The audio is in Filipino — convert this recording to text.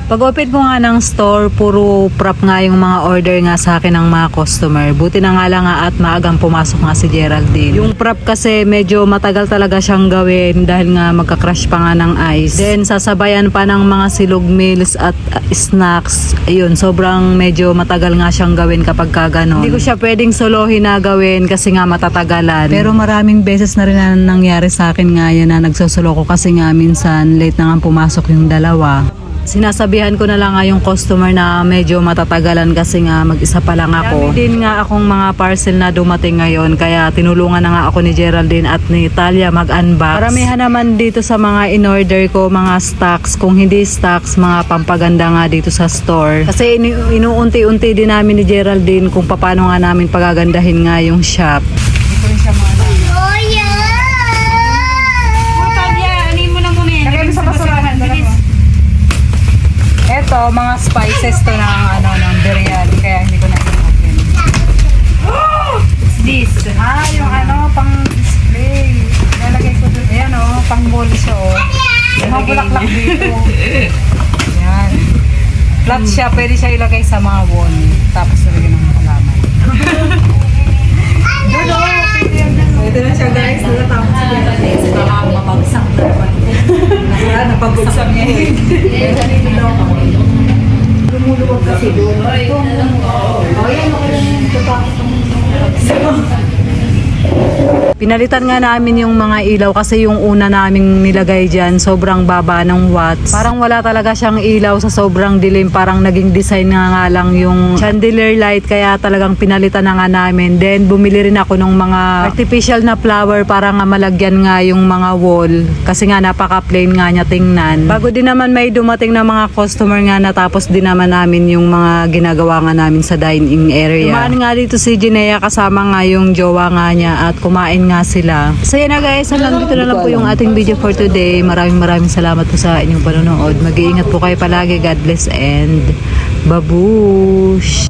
Pag open ko nga ng store, puro prop nga yung mga order nga sa akin ng mga customer. Buti na nga lang nga at maagang pumasok nga si Geraldine. Yung prop kasi medyo matagal talaga siyang gawin dahil nga magka-crush pa nga ng ice. Then sasabayan pa ng mga silog meals at snacks. Ayun, sobrang medyo matagal nga siyang gawin kapag kaganon. Hindi ko siya pwedeng solohin na gawin kasi nga matatagalan. Pero maraming beses na rin na nangyari sa akin nga yan na nagsusulo ko kasi nga minsan late na nga pumasok yung dalawa. Sinasabihan ko na lang nga yung customer na medyo matatagalan kasi nga mag-isa pa lang ako. Dami din nga akong mga parcel na dumating ngayon kaya tinulungan na nga ako ni Geraldine at ni Talia mag-unbox. Paramihan naman dito sa mga in-order ko, mga stocks. Kung hindi stocks, mga pampaganda nga dito sa store. Kasi inuunti-unti din namin ni Geraldine kung paano nga namin pagagandahin nga yung shop. Hindi ko rin siya mga Ito, mga spices to ng biryani, kaya hindi ko na i-open. This, yung pang display. Nalagay ko doon. Ayan pang bowl siya Yung mga bulaklak dito. Ayan. Flat siya, pwede siya ilagay sa mga wall. Tapos nalagay ng mga halaman. Ito na siya guys, natatapos siya. Mapagsak na naman. Napagsak niya. Lumuluwag kasi doon. Pinalitan nga namin yung mga ilaw kasi yung una naming nilagay dyan sobrang baba ng watts. Parang wala talaga siyang ilaw sa sobrang dilim. Parang naging design nga lang yung chandelier light kaya talagang pinalitan na nga namin. Then bumili rin ako ng mga artificial na flower para nga malagyan nga yung mga wall. Kasi nga napaka plain nga niya tingnan. Bago din naman may dumating na mga customer nga natapos din naman namin yung mga ginagawa nga namin sa dining area. Dumaan nga dito si Jinea kasama nga yung jowa nga niya at kumain nga sila. So yan na guys, hanggang dito na lang po yung ating video for today. Maraming salamat po sa inyong panonood. Mag-iingat po kayo palagi. God bless and babush!